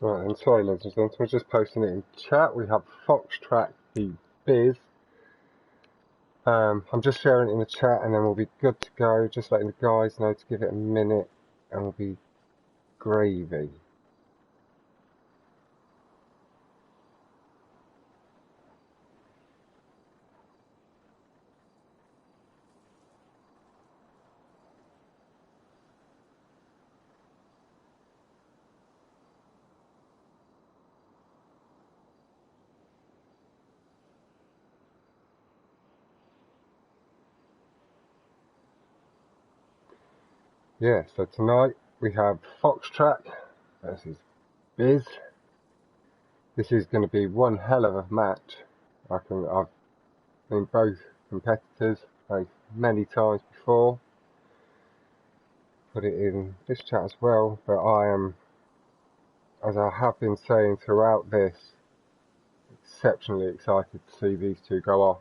Right, and sorry, ladies and gentlemen, we're just posting it in chat. We have FoxTracK the Biz. I'm just sharing it in the chat and then we'll be good to go. Just letting the guys know to give it a minute and we'll be gravy. Yeah, so tonight we have FoxTracK versus Biz. This is going to be one hell of a match. I've been both competitors many times before. Put it in this chat as well, but I am, as I have been saying throughout this, exceptionally excited to see these two go off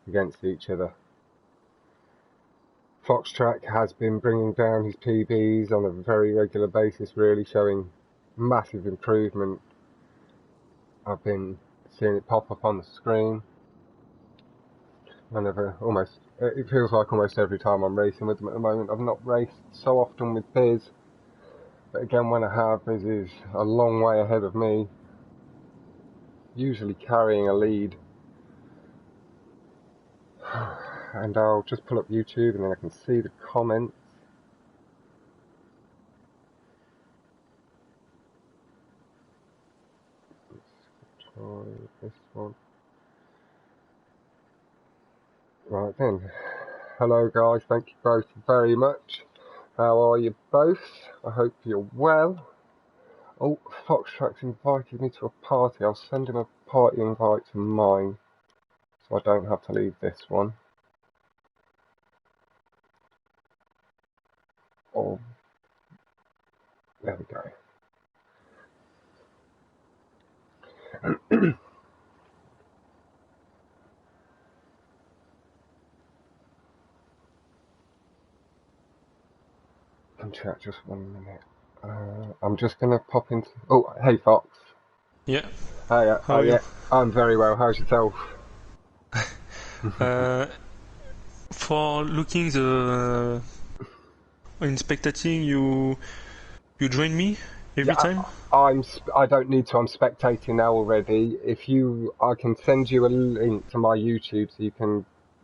against each other. FoxTracK has been bringing down his PBs on a very regular basis, really showing massive improvement. I've been seeing it pop up on the screen whenever, it feels like almost every time I'm racing with them at the moment. I've not raced so often with Biz, but again, when I have, Biz is a long way ahead of me, usually carrying a lead. And I'll just pull up YouTube and then I can see the comments. Let's try this one. Right then. Hello guys, thank you both very much. How are you both? I hope you're well. Oh, FoxTracK's invited me to a party. I'll send him a party invite to mine, so I don't have to leave this one. Oh, there we go. Can chat just 1 minute. I'm just gonna pop into. Oh, hey Fox. Yeah. Hiya. How are you? I'm very well. How's yourself? For looking the in spectating, you join me every time. I don't need to. I'm spectating now already. I can send you a link to my YouTube so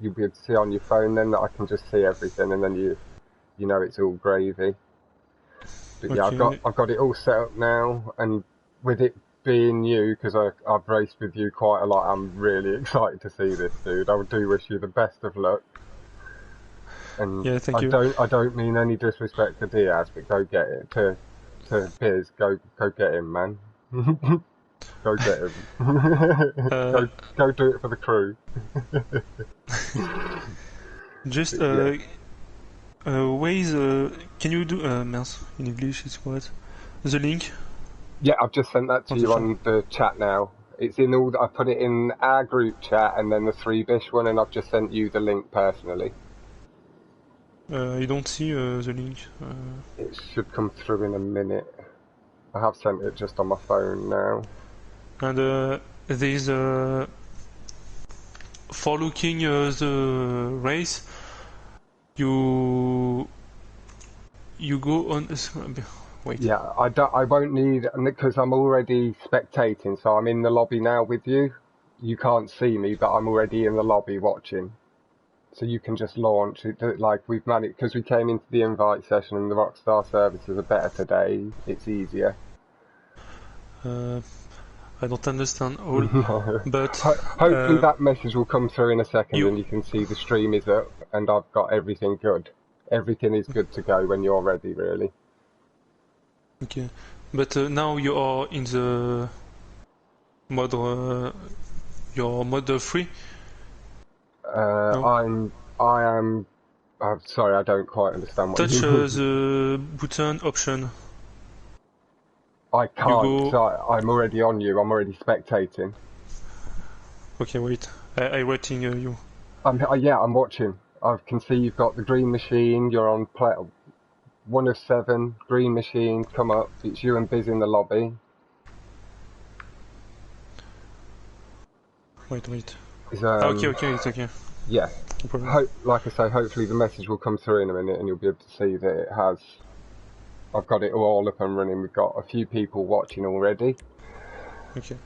you'll be able to see on your phone. Then I can just see everything, and then you know it's all gravy. But yeah, Okay. I've got it all set up now, and with it being you, because I've raced with you quite a lot, I'm really excited to see this, dude. I do wish you the best of luck. And Yeah, thank you. I don't mean any disrespect to Diaz, but go get it to Biz. Go get him, man. Go get him. Go do it for the crew. Just Yeah. ways. Can you do mince in English? It's what? The link. Yeah, I've just sent that to On you the on the chat now. It's in all. I put it in our group chat and then the 3Bish one, and I've just sent you the link personally. I don't see the link. It should come through in a minute. I have sent it just on my phone now. And there's for looking the race, you go on. Wait. Yeah, I won't need, because I'm already spectating, so I'm in the lobby now with you. You can't see me, but I'm already in the lobby watching. So you can just launch it, like we've managed, because we came into the invite session and the Rockstar services are better today. It's easier. I don't understand all, but Hopefully that message will come through in a second you and you can see the stream is up and I've got everything good. Everything is good to go when you're ready, really. okay? But now you are in the mode your mode free. No? I am. I'm sorry, I don't quite understand what Touch you mean. the button option. I can't, You because I'm already on you. I'm already spectating. Okay, wait. I waiting you. Yeah, I'm watching. I can see you've got the green machine. You're on play 1 of 7. Green machine, come up. It's you and Biz in the lobby. Wait. Is Okay, it's okay. yeah. No problem. Like I say, hopefully the message will come through in a minute, and you'll be able to see that it has. I've got it all up and running. We've got a few people watching already. Okay.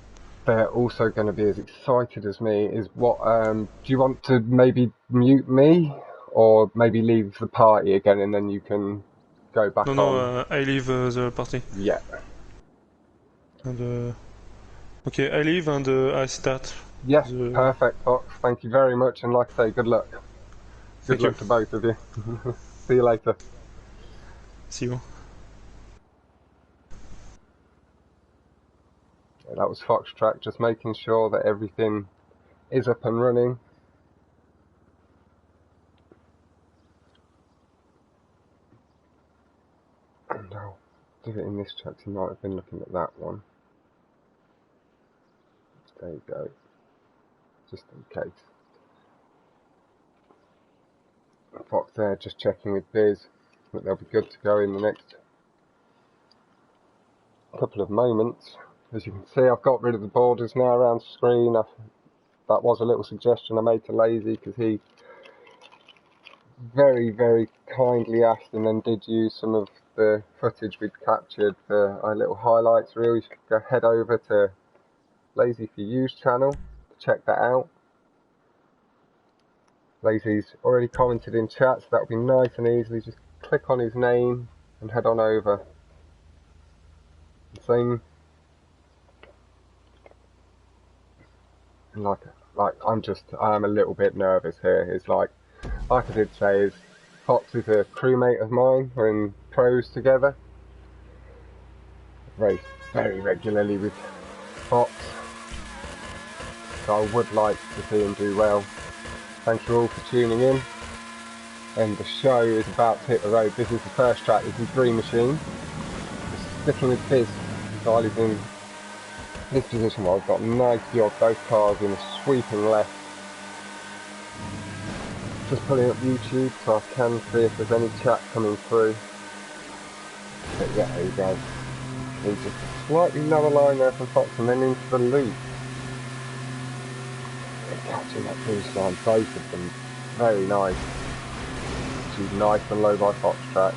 They're also going to be as excited as me. Is what? Do you want to maybe mute me, or maybe leave the party again, and then you can go back No, on? I leave the party. Yeah. And okay, I leave and I start Yes. the. Perfect, Fox. Thank you very much, and like I say, good luck. Good Thank you. luck to both of you. See you later. See you. Yeah, that was FoxTracK, just making sure that everything is up and running. And I'll do it in this track. You might have been looking at that one. There you go. Just in case. Fox there, just checking with Biz that they'll be good to go in the next couple of moments. As you can see, I've got rid of the borders now around the screen. That was a little suggestion I made to Lazy, because he very, very kindly asked and then did use some of the footage we'd captured for our little highlights reel. You should go head over to Lazy for Use channel to check that out. Lazy's already commented in chat, so that'll be nice and easily. Just click on his name and head on over. Same, like I'm a little bit nervous here. It's like I did say, is Fox is a crewmate of mine. We're in pros together. Race very regularly with Fox, so I would like to see him do well. Thank you all for tuning in, and the show is about to hit the road. This is the first track. This is Dream Machine. Just sticking with Fizz while he's in this position where I've got a nice view of both cars in a sweeping left. Just pulling up YouTube so I can see if there's any chat coming through. But yeah, there you go. He's just slightly lower line there from Fox, and then into the loop. And catching that boost line, both of them very nice. She's nice and low by FoxTracK.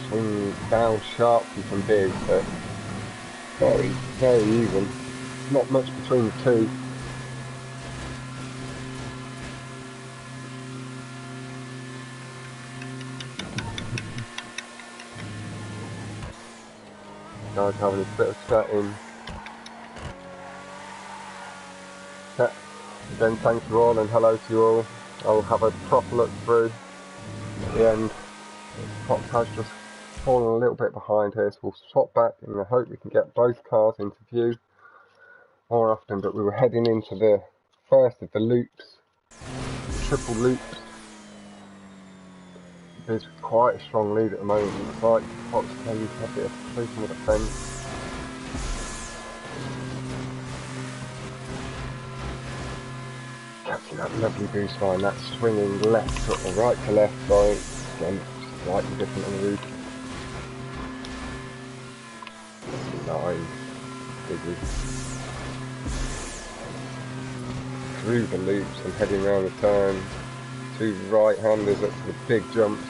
Swinging down sharply from Biz, but very, very even. Not much between the two. Guys having a bit of chat in chat. Again, thank you all and hello to you all. I'll have a proper look through at the end. Fox has just fallen a little bit behind here, so we'll swap back and I hope we can get both cars into view more often. But we were heading into the first of the loops, triple loops. There's quite a strong lead at the moment. It's like Fox can have a bit of collision with the fence. Catching that lovely boost line, that swinging left to, or right to left, sorry. Again, slightly different on the route. Nice. Bigly. Through the loops and heading around the turn. Two right-handers up to the big jumps.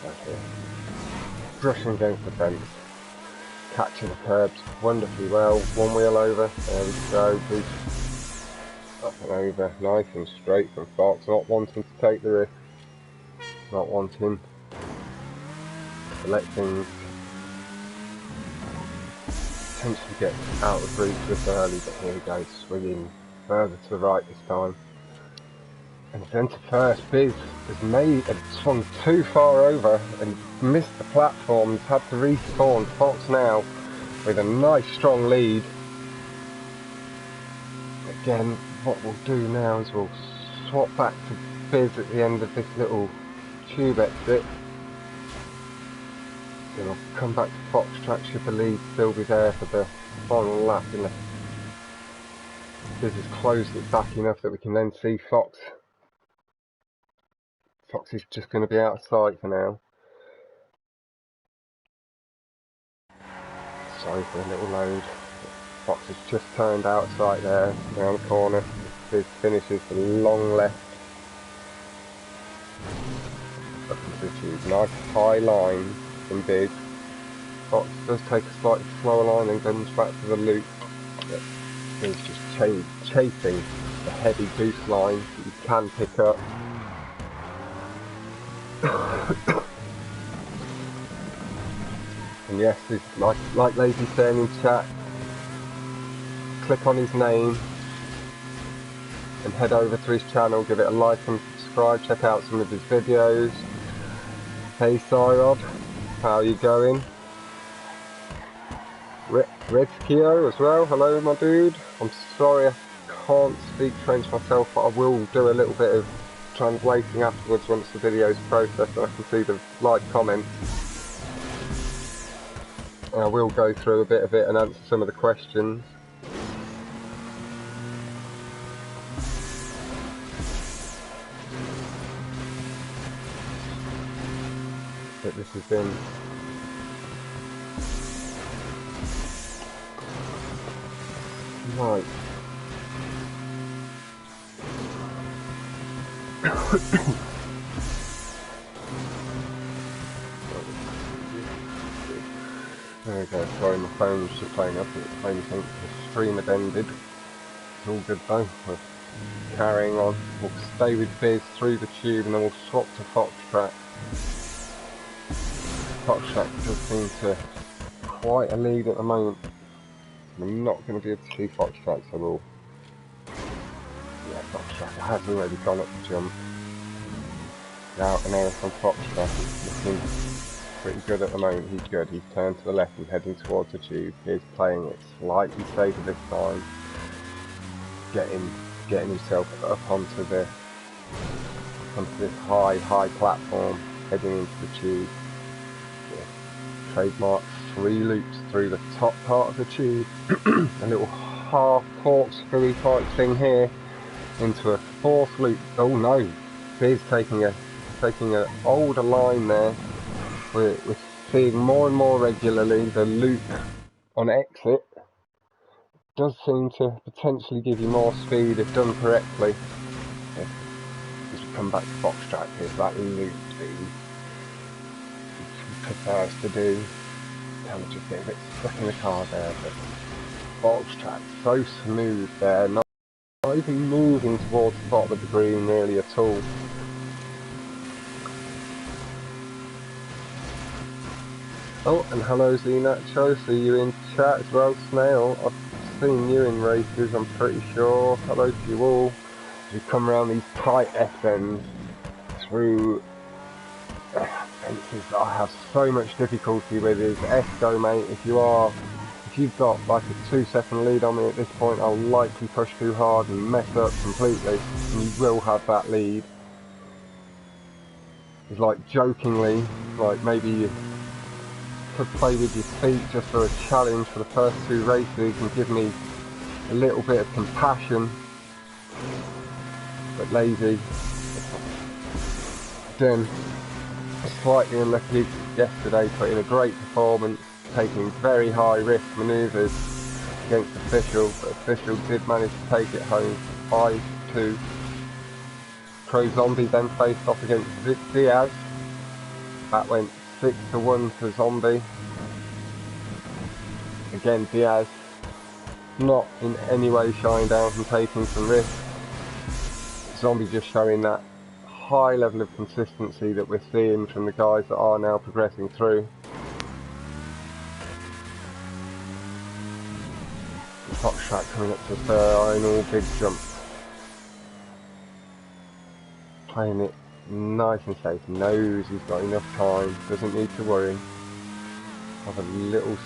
That's it. Brushing against the fence. Catching the curbs wonderfully well. One wheel over. There we go. Boost up and over. Nice and straight from Fox. Not wanting to take the risk. Not wanting to let things potentially get out of reach this early. But here we go. Swinging further to the right this time. And then to first, Biz has swung too far over and missed the platform. He's had to respawn. Fox now with a nice strong lead. Again, what we'll do now is we'll swap back to Biz at the end of this little tube exit. Then I'll come back to FoxTracK. Should the lead still be there for the final lap, unless Biz has closed it back enough that we can then see Fox. Fox is just going to be out of sight for now. Sorry for a little load. Fox has just turned outside there, around the corner. Biz finishes the long left up into the tube. Nice high line from Biz. Fox does take a slightly slower line and comes back to the loop. But Biz just chasing the heavy boost line that you can pick up. And yes, like Lazy saying in chat, click on his name and head over to his channel, give it a like and subscribe, check out some of his videos. Hey Cyrod, how are you going? Redskio as well, hello my dude. I'm sorry I can't speak French myself, but I will do a little bit of translating afterwards once the video's processed and I can see the like comments. And I will go through a bit of it and answer some of the questions. But this has been right. There we go, sorry my phone was just playing up, it made me think the stream had ended. It's all good though, we're carrying on. We'll stay with Biz through the tube and then we'll swap to FoxTracK. FoxTracK does seem to quite a lead at the moment. We're not going to be able to see FoxTracK, so we'll... Yeah, FoxTracK has already gone up the jump. Out and out from FoxTracK, it's looking pretty good at the moment. He's good, he's turned to the left and heading towards the tube. He's playing it slightly safer this time. Getting himself up onto this high platform, heading into the tube. Yeah. Trademark 3 loops through the top part of the tube. A little half corkscrew type thing here into a 4th loop. Oh no, Biz taking an older line there. We're seeing more and more regularly the loop on exit does seem to potentially give you more speed if done correctly. As we come back to FoxTracK, here's that loop he prefers to do. Kind of just get a bit stuck in the car there, but FoxTracK so smooth there, not even moving towards the bottom of the green really at all. Oh, and hello Znacho, see you in chat as well, Snail. I've seen you in races, I'm pretty sure. Hello to you all. As we come around these tight S-bends through fences that I have so much difficulty with is S-go mate. If you've got like a 2-second lead on me at this point, I'll likely push too hard and mess up completely, and you will have that lead. It's like jokingly, like maybe you could play with your feet just for a challenge for the first 2 races and give me a little bit of compassion, but Lazy then slightly unlucky yesterday, put in a great performance, taking very high risk manoeuvres against Official, but Official did manage to take it home 5-2. Pro Zombie then faced off against Diaz. That went 6-1 for Zombie. Again, Diaz not in any way shying down from taking some risks. Zombie just showing that high level of consistency that we're seeing from the guys that are now progressing through. FoxTracK coming up to the final big jump. Playing it nice and safe, knows he's got enough time, doesn't need to worry. Have a little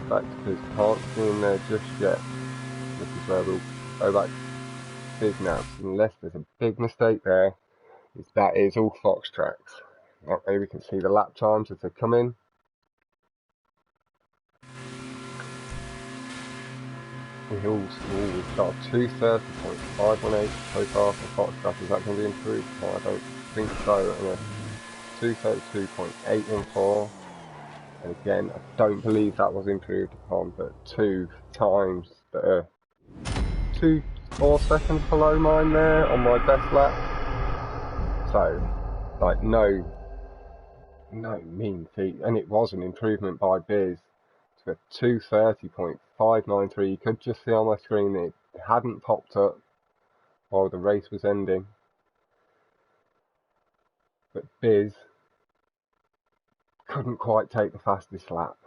back because can't see him there just yet. This is where we'll go back to Biz now, unless there's a big mistake there. That is all FoxTracks. Okay, we can see the lap times as they come in. We've got 230.518 so far for FoxTracK. Is that going to be improved? No, I don't think so. And a 232.814. And again, I don't believe that was improved upon, but 2 times that are 2 or seconds below mine there on my best lap. So, like, no mean feat, and it was an improvement by Biz to a 2:30.593. You could just see on my screen that it hadn't popped up while the race was ending, but Biz couldn't quite take the fastest lap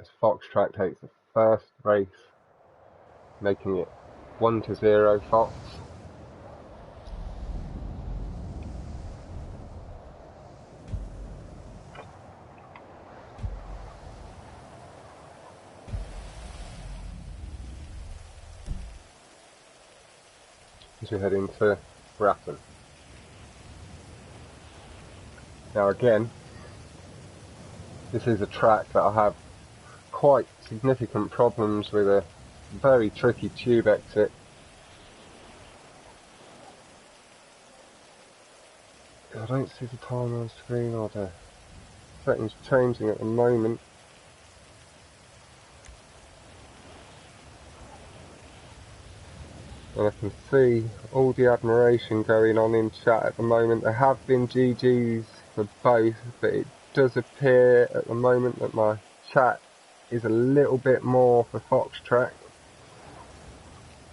as FoxTracK takes the first race, making it 1-0 Fox. As we head into Bratton. Now again, this is a track that I have quite significant problems with, a very tricky tube exit. I don't see the timer on screen, or the settings changing at the moment. And I can see all the admiration going on in chat at the moment. There have been GGs for both, but it does appear at the moment that my chat is a little bit more for FoxTracK.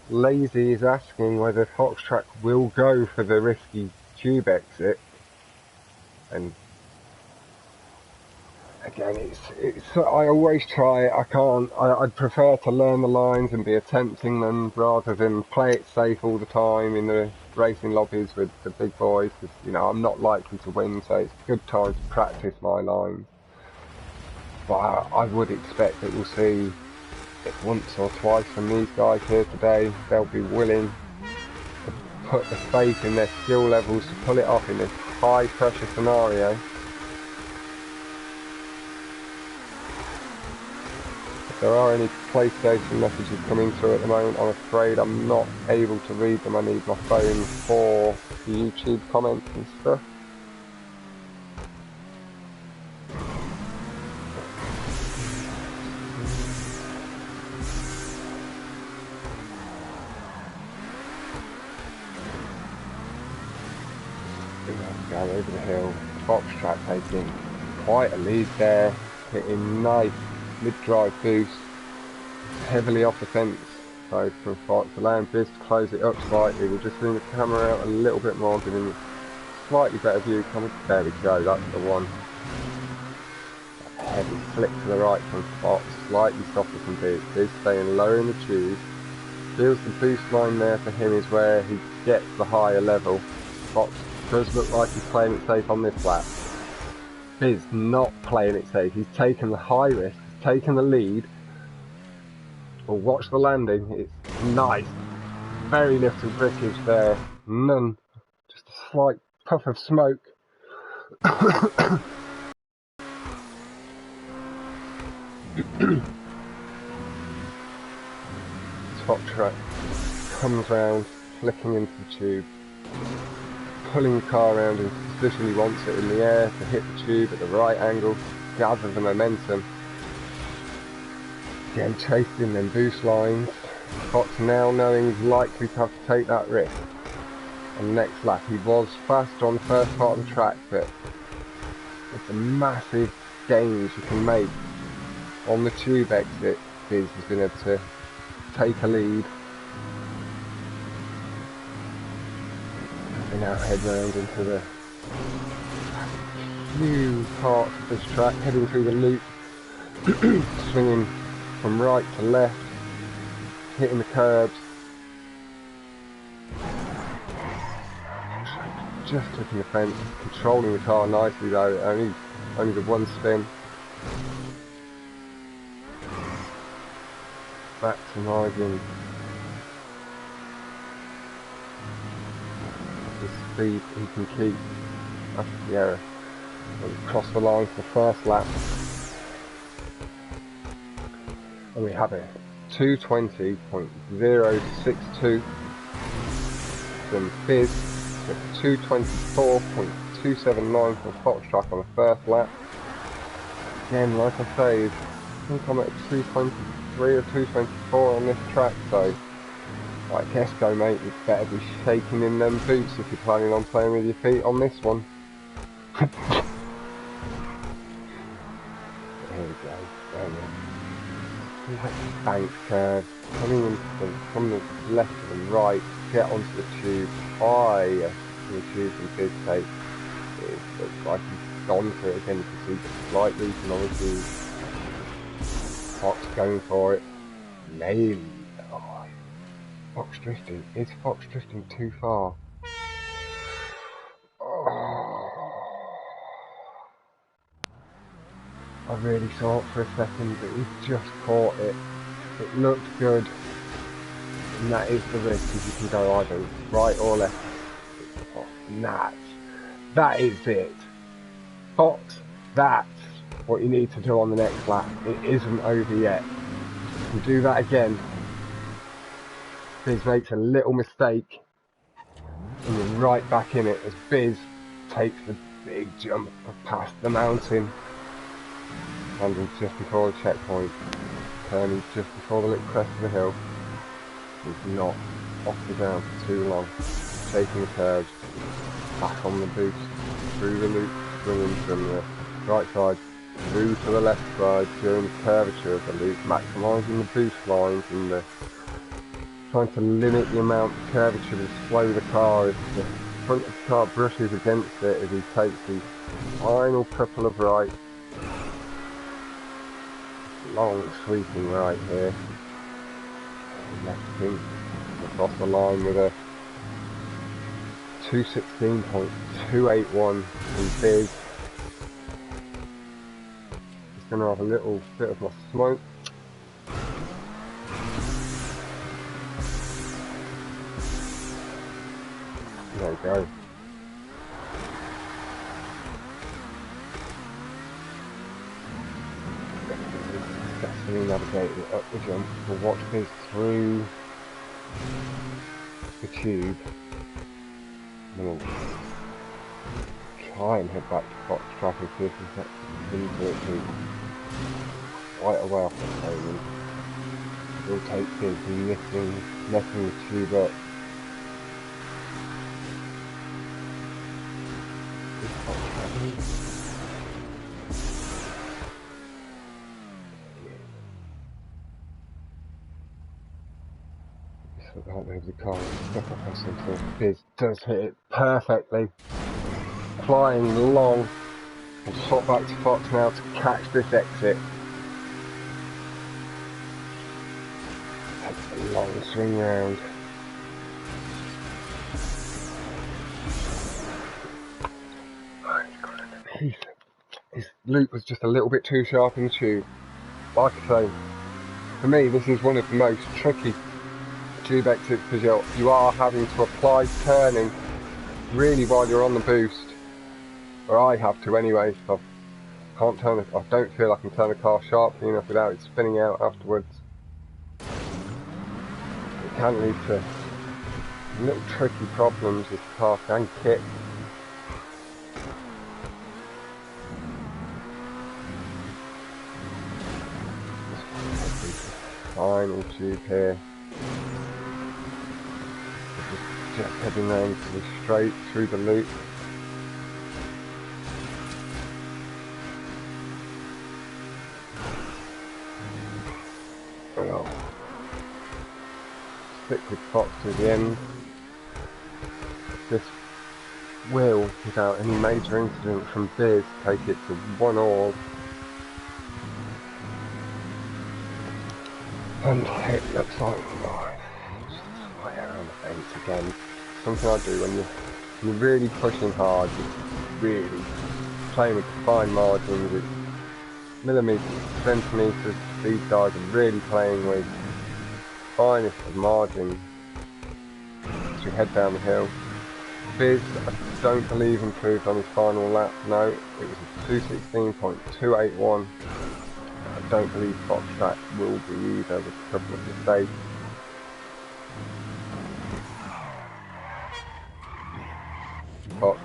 Lazy is asking whether FoxTracK will go for the risky tube exit, and again, it's I always try it. I can't. I'd prefer to learn the lines and be attempting them rather than play it safe all the time in the racing lobbies with the big boys, because, you know, I'm not likely to win, so it's a good time to practice my lines. But I would expect that we'll see it once or twice from these guys here today. They'll be willing to put the faith in their skill levels to pull it off in this high pressure scenario. If there are any PlayStation messages coming through at the moment, I'm afraid I'm not able to read them. I need my phone for the YouTube comments and stuff. Down over the hill, FoxTracK taking quite a lead there, hitting nice mid-drive boost, heavily off the fence, so from Fox, allowing Biz to close it up slightly. We'll just zoom the camera out a little bit more, giving a slightly better view. There we go, that's the one. A heavy flick to the right from Fox, slightly softer from Biz. Biz staying lower in the tube. Feels the boost line there for him is where he gets the higher level. Fox does look like he's playing it safe on this lap. Biz not playing it safe. He's taken the high risk, he's taken the lead. Well, watch the landing. It's nice. Very little breakage there. None. Just a slight puff of smoke. FoxTracK comes round, flicking into the tube, pulling the car around into the position he wants it in the air to hit the tube at the right angle, gather the momentum. Again, chased in them boost lines. Fox now knowing he's likely to have to take that risk. On the next lap, he was faster on the first part of the track, but it's a massive gains you can make on the tube exit. Biz has been able to take a lead. We now head round into the few parts of this track, heading through the loop, swinging from right to left, hitting the curbs. Just taking the fence, controlling the car nicely though, only the one spin. Maximising the speed he can keep after the error. Across the line for the first lap. And we have a 2:20.062 from Biz, with 2:24.279 from FoxTracK on the first lap. again, like I say, I think I'm at 223 or 224 on this track, so I guess go mate, you better be shaking in them boots if you're planning on playing with your feet on this one. There we go, there we go. Like bank curve, coming from the left to the right, get onto the tube, higher the tube than Biz takes. It looks like he's gone for it again. You can see the slight loosen on the tube. Fox going for it. Maybe. Oh, Fox drifting. Is Fox drifting too far? Oh. I really saw it for a second, but he just caught it. It looked good. And that is the risk, if you can go either right or left. Oh, that is it. Fox, that's what you need to do on the next lap. It isn't over yet. You do that again. Biz makes a little mistake and you're right back in it as Biz takes the big jump past the mountain. Landing just before the checkpoint, turning just before the little crest of the hill. He's not off the ground for too long, taking the curves, back on the boost, through the loop, swinging from the right side through to the left side during the curvature of the loop, maximising the boost lines and trying to limit the amount of curvature to slow the car as the front of the car brushes against it as he takes the final couple of rights. Long sweeping right here. Left him across the line with a 216.281 from Biz. He's going to have a little bit of my smoke. There we go. Successfully navigated up the jump. We'll watch Biz through the tube. And we'll try and head back to FoxTracK and see if we can into it too. Right away off the pavement. We'll take Biz lifting the tube up. Right over the car, stuck up us until Biz does hit it perfectly. Flying long, and swap back to Fox now to catch this exit. Takes a long swing round. His loop was just a little bit too sharp in the tube. Like I say, for me this is one of the most tricky tube exits because you are having to apply turning really while you're on the boost, or I have to anyway. So I don't feel I can turn the car sharply enough without it spinning out afterwards. It can lead to little tricky problems as the car can kick. Final tube here. Just heading round to the straight through the loop. Well, stick with Fox to the end. This will, without any major incident from Biz, take it to 1-all. And it looks like just right around the fence again. Something I do when you're really pushing hard, you're really playing with fine margins, it's millimetres, centimetres, these guys are really playing with finest of margins as we head down the hill. Biz, I don't believe improved on his final lap, no, it was a 216.281. I don't believe FoxTracK will be either with a couple of mistakes. Got a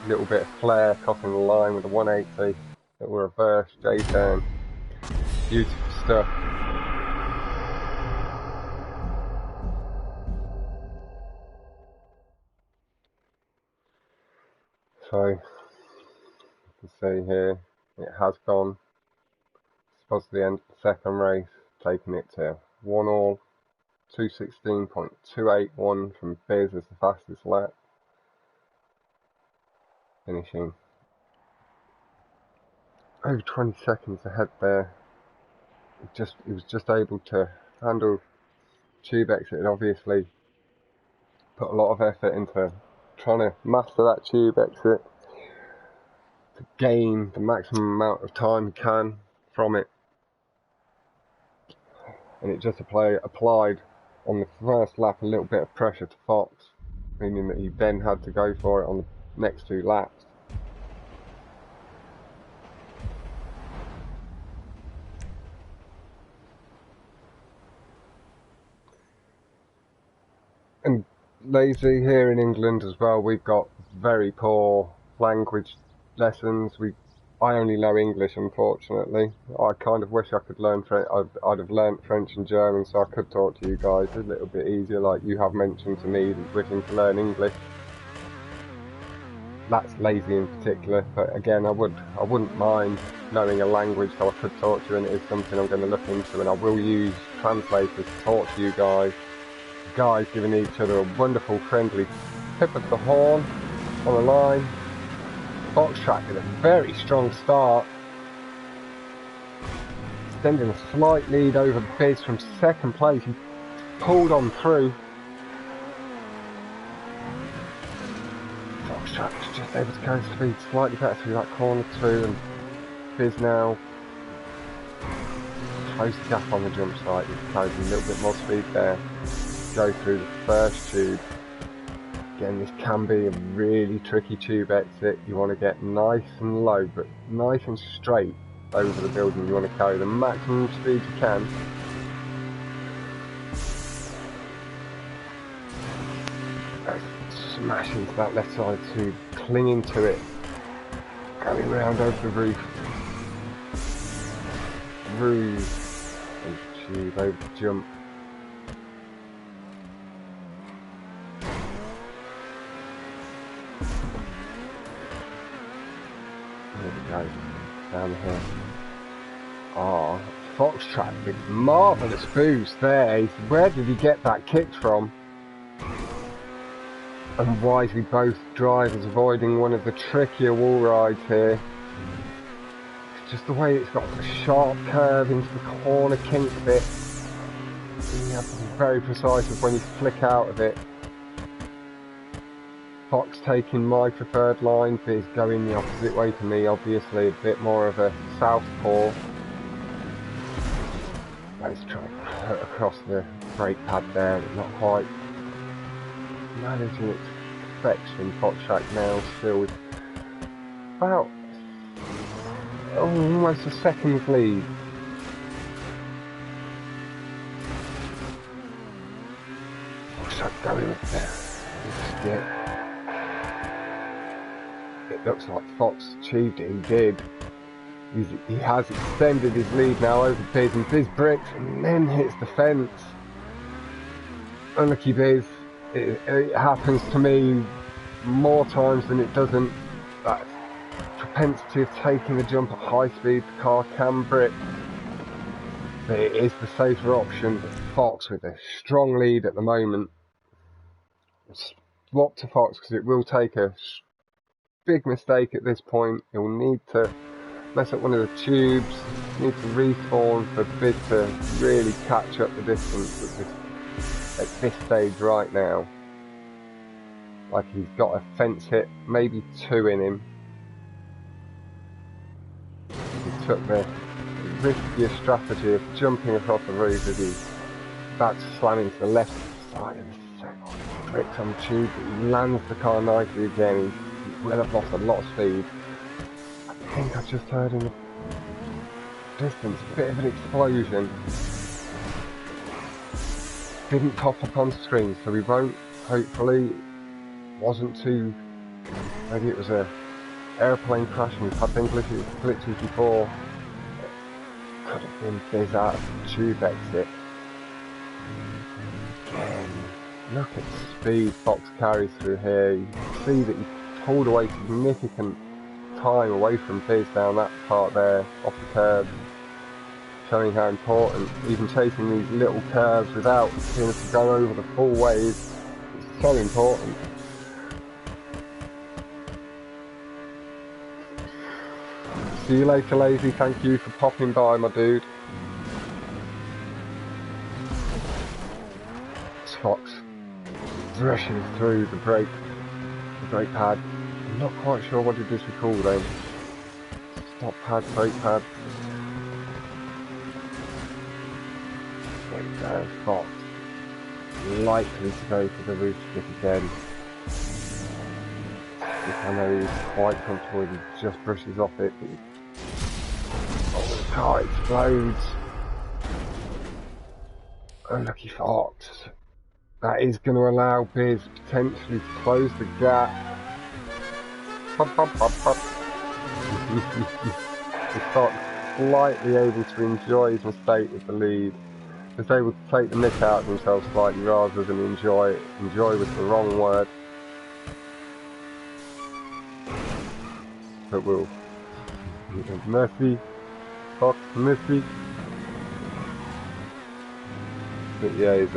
little bit of flair crossing the line with a 180. Little reverse J-turn. Beautiful stuff. So, you can see here, it has gone. It's the end of the second race, taking it to 1-all, 2:16.281 from Biz as the fastest lap, finishing over 20 seconds ahead there. He was just able to handle tube exit, and obviously put a lot of effort into trying to master that tube exit to gain the maximum amount of time he can from it. And it just applied on the first lap a little bit of pressure to Fox, meaning that he then had to go for it on the next 2 laps. And lazy here in England as well, we've got very poor language lessons. I only know English, unfortunately. I kind of wish I could learn French. I'd have learnt French and German so I could talk to you guys a little bit easier, like you have mentioned to me, wishing to learn English. That's lazy in particular, but again, I wouldn't mind knowing a language so I could talk to you, and it is something I'm going to look into, and I will use translators to talk to you guys. Guys giving each other a wonderful, friendly tip of the horn on the line. FoxTracK with a very strong start, extending a slight lead over Biz from second place. He pulled on through. FoxTracK was just able to go speed slightly better through that corner too, and Biz now closed the gap on the jump site. He's carried a little bit more speed there. Go through the first tube. Again, this can be a really tricky tube exit. You want to get nice and low, but nice and straight over the building. You want to carry the maximum speed you can. Smash into that left side tube, clinging to it, going round over the roof, through the tube, over the jump. There we go, down here. Ah, FoxTracK with marvellous boost there. Where did he get that kick from? And wisely both drivers avoiding one of the trickier wall rides here. It's just the way it's got the sharp curve into the corner kink bit. You have to be very precise with when you flick out of it. Fox taking my preferred line, Biz going the opposite way to me, obviously a bit more of a southpaw. Let's try and cut across the brake pad there, but not quite managing its perfection. FoxTracK now still with about almost a second's lead. FoxTracK going with the skip. It looks like Fox achieved it. He did. He has extended his lead now over Biz, and Biz bricks and then hits the fence. Unlucky Biz. It happens to me more times than it doesn't. That propensity of taking the jump at high speed, the car can brick. But it is the safer option. But Fox with a strong lead at the moment. Swap to Fox because it will take a big mistake at this point. He'll need to mess up one of the tubes, need to respawn for Biz to really catch up the distance at this stage right now. Like he's got a fence hit, maybe 2 in him. He took the riskier strategy of jumping across the roof as he's about to slam into the left side of the second. Bricks on the tube, but he lands the car nicely again. He will have lost a lot of speed. I think I just heard in the distance a bit of an explosion. Didn't pop up on screen, so we won't, hopefully. Wasn't too, maybe it was a airplane crashing. We've had them glitches before. Could have been Biz out of the tube exit. Look at the speed Fox carries through here. You can see that he pulled away significant time away from Biz down that part there, off the curb, showing how important even chasing these little curves without being able to go over the full way is so important. See you later, Lazy. Thank you for popping by, my dude. Fox rushes through the brake pad. I'm not quite sure what it is we call them. Stop pad, brake pad. There we go, Fox. Likely to go for the roof skip again. I know he's quite comfortable, he just brushes off it. Oh, the car explodes. Unlucky Fox. That is going to allow Biz potentially to close the gap. Pop, pop, pop, pop. Fox slightly able to enjoy his mistake with the lead. Was able to take the mick out of himself slightly rather than enjoy it. Enjoy was the wrong word. But we'll. Mercy. Fox, mercy. But yeah, he's,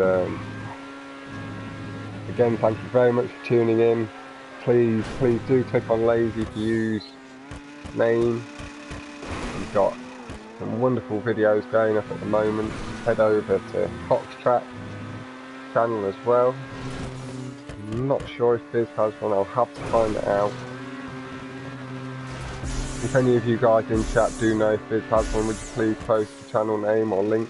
again, thank you very much for tuning in. Please do click on Lazy to use name. We've got some wonderful videos going up at the moment. Head over to FoxTracK channel as well. I'm not sure if Biz has one, I'll have to find it out. If any of you guys in chat do know if Biz has one, would you please post the channel name or link?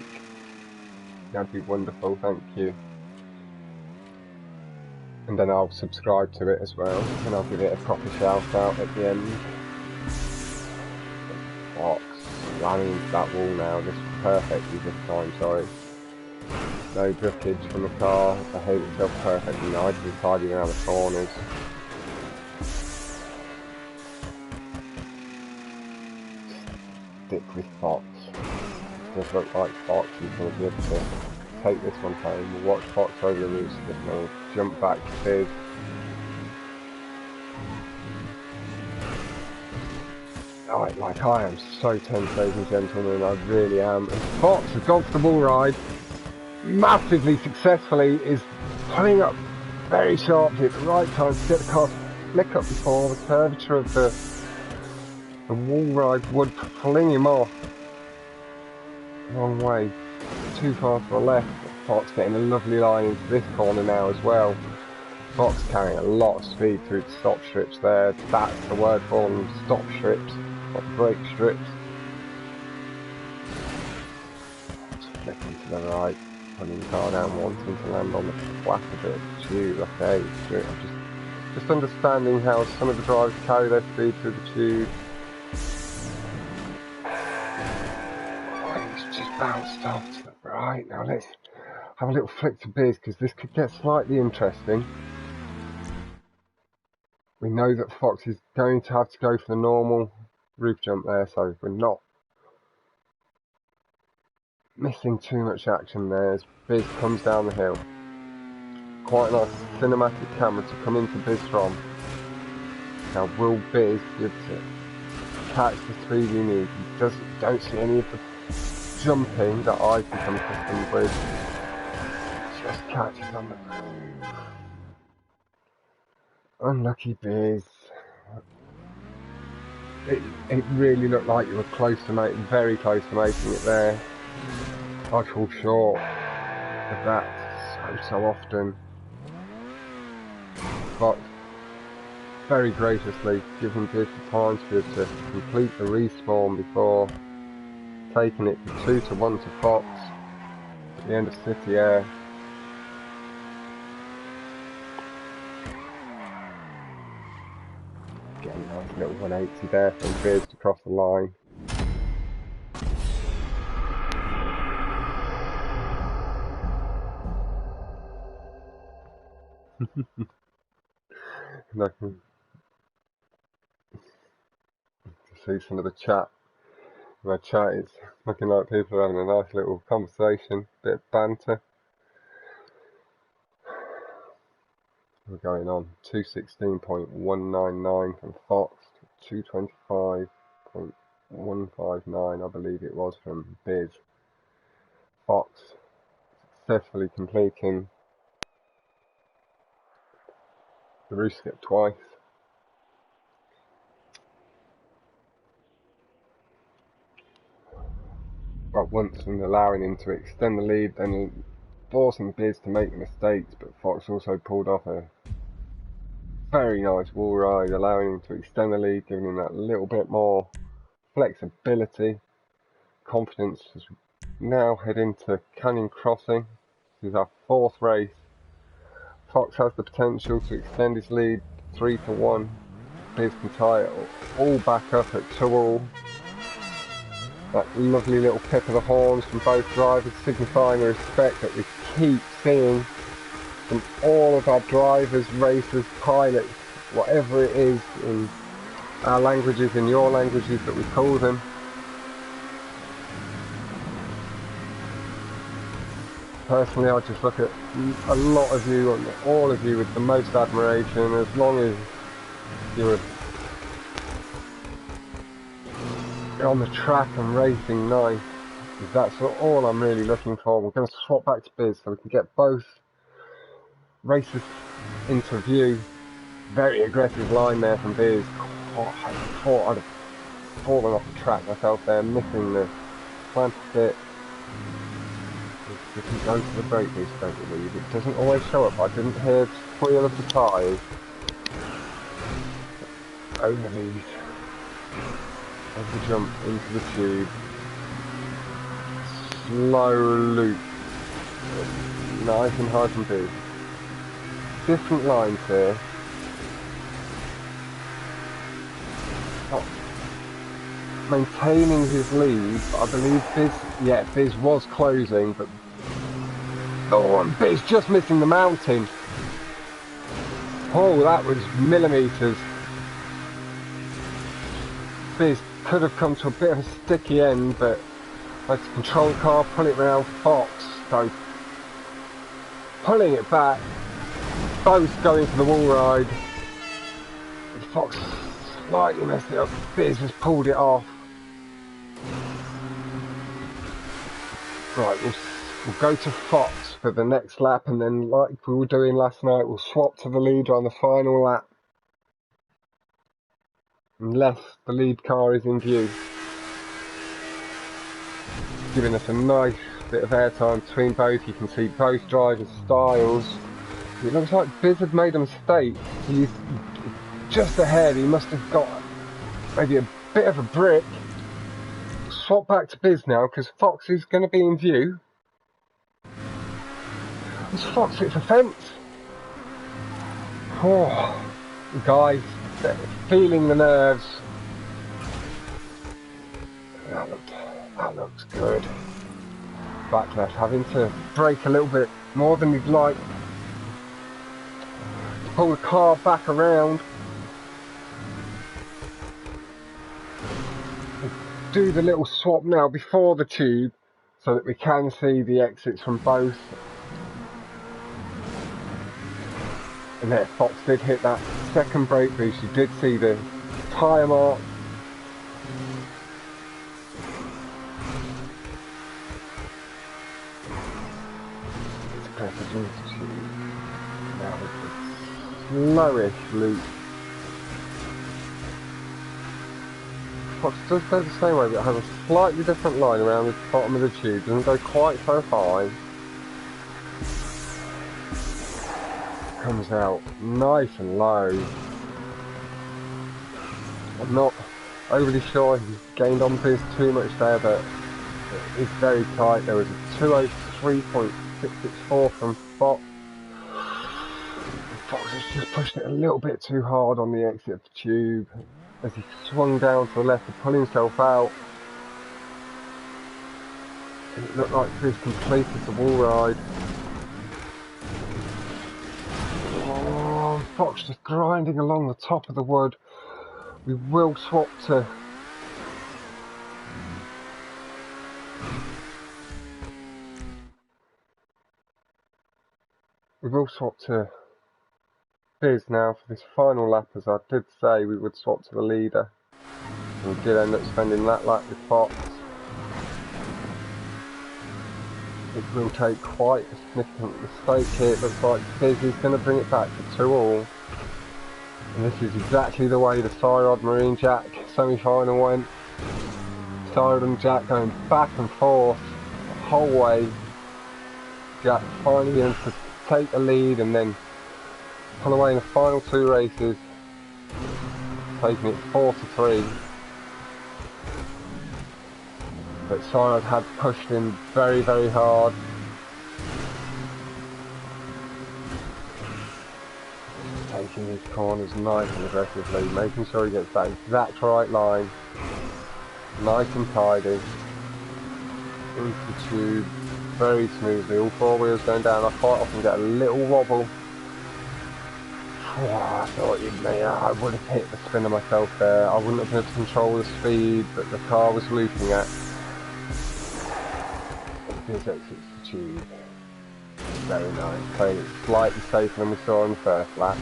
That'd be wonderful, thank you. And then I'll subscribe to it as well, and I'll give it a proper shout out at the end. Fox slamming into that wall now, just perfectly this time, sorry. No driftage from the car, it behaved itself perfectly nicely, tidying around the corners. Stick with Fox. It does look like Fox is going to be able to take this one home. We'll watch Fox over the roots of this and we'll jump back to Biz. Like I am so tense, ladies and gentlemen, I really am. And Fox has gone for the wall ride massively successfully, is pulling up very sharply at the right time to get the car to flick up before the curvature of the wall ride would fling him off. Wrong way, too far to the left. Fox getting a lovely line into this corner now as well. Fox carrying a lot of speed through the stop strips there. That's the word for them, stop strips, not brake strips. Fox flicking to the right, pulling the car down, wanting to land on the flat a bit. Tube, okay, I'm just understanding how some of the drivers carry their speed through the tube. He's just bounced off to the right. Now let's have a little flick to Biz because this could get slightly interesting. We know that Fox is going to have to go for the normal roof jump there, so we're not missing too much action there as Biz comes down the hill. Quite a nice cinematic camera to come into Biz from. Now will Biz be able to catch the speed he needs? You don't see any of the jumping that I've become accustomed with. Just catches on the groove. Unlucky Biz. It really looked like you were close to very close to making it there. I fall short of that so often. But very graciously giving Biz the time to be able to complete the respawn before taking it from 2-1 to Fox at the end of City Air. Getting a nice little 180 there from Biz to cross the line. see some of the chat. My chat is looking like people are having a nice little conversation, bit of banter. We're going on 216.199 from Fox, 225.159 I believe it was from Biz. Fox successfully completing the roost skip twice. Well, once, and allowing him to extend the lead, then forcing Biz to make mistakes, but Fox also pulled off a very nice wall ride, allowing him to extend the lead, giving him that little bit more flexibility, confidence. As we now head into Canyon Crossing. This is our fourth race. Fox has the potential to extend his lead 3-1. Biz can tie it all back up at 2-all. That lovely little pip of the horns from both drivers, signifying the respect that we keep seeing from all of our drivers, racers, pilots, whatever it is in our languages, in your languages that we call them. Personally, I just look at a lot of you, and all of you, with the most admiration. As long as you're on the track and racing nice, that's all I'm really looking for. We're going to swap back to Biz so we can get both races into view. Very aggressive line there from Biz. Oh, I thought I'd have fallen off the track myself there, missing the planted bit. If you go to the brake boost, don't you leave? It doesn't always show up. I didn't hear the squeal of the tyres. Over these. Over the jump into the tube. Slow loop. Nice and hard from Biz. Different lines here. Oh. Maintaining his lead. I believe Biz was closing, but oh, and Biz just missing the mountain. Oh, that was millimetres. Biz could have come to a bit of a sticky end, but like the control car pull it around Fox, so pulling it back, both going for the wall ride. Fox slightly messed it up, Biz has pulled it off. Right, we'll go to Fox for the next lap, and then like we were doing last night, we'll swap to the leader on the final lap. Unless the lead car is in view. Giving us a nice bit of airtime between both. You can see both drivers' styles. It looks like Biz had made a mistake. He's just ahead. He must have got maybe a bit of a brick. Swap back to Biz now because Fox is going to be in view. As Fox hits a fence. Oh, guys, feeling the nerves. That looks good. Back left, having to brake a little bit more than he'd like. Pull the car back around. Do the little swap now before the tube so that we can see the exits from both. And there, Fox did hit that second brake boost. You did see the tyre mark. Now with the slowish loop. Fox does go the same way, but it has a slightly different line around the bottom of the tube. Doesn't go quite so high. Comes out nice and low. I'm not overly sure he's gained on Biz too much there, but it is very tight. There was a 203.664 from Fox. Fox has just pushed it a little bit too hard on the exit of the tube as he swung down to the left to pull himself out. And it looked like Biz completed the wall ride. Oh, Fox just grinding along the top of the wood. We will swap to We will swap to Biz now for this final lap, as I did say we would swap to the leader. And we did end up spending that lap with Fox. It will take quite a significant mistake here. It looks like Biz is going to bring it back to 2-all. And this is exactly the way the Cyrod Marine Jack semi-final went. Cyrod and Jack going back and forth the whole way. Jack finally able to take the lead and then pull away in the final 2 races, taking it 4-3. But Cyrod had pushed him very, very hard. Taking his corners nice and aggressively, making sure he gets that exact right line, nice and tidy, into the tube, very smoothly, all 4 wheels going down. I quite often get a little wobble. Oh, I thought I would have hit the spinner myself there. I wouldn't have been able to control the speed that the car was looping at. This exits the tube. Very nice. Playing it slightly safer than we saw in the first lap.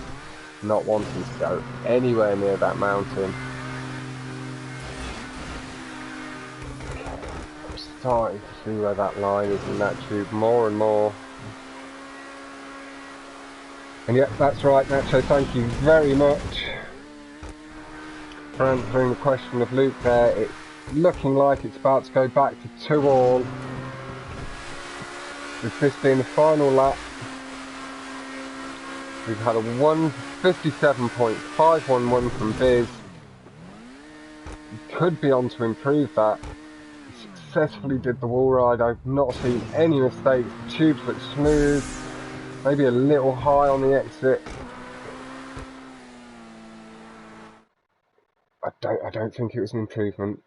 Not wanting to go anywhere near that mountain. I'm starting to see where that line is in that tube more and more. And yep, that's right, Nacho, thank you very much for answering the question of Luke there. It's looking like it's about to go back to 2-all. With this being the final lap, we've had a 1:57.511 from Biz. We could be on to improve that. He successfully did the wall ride. I've not seen any mistakes. The tubes look smooth. Maybe a little high on the exit. I don't think it was an improvement.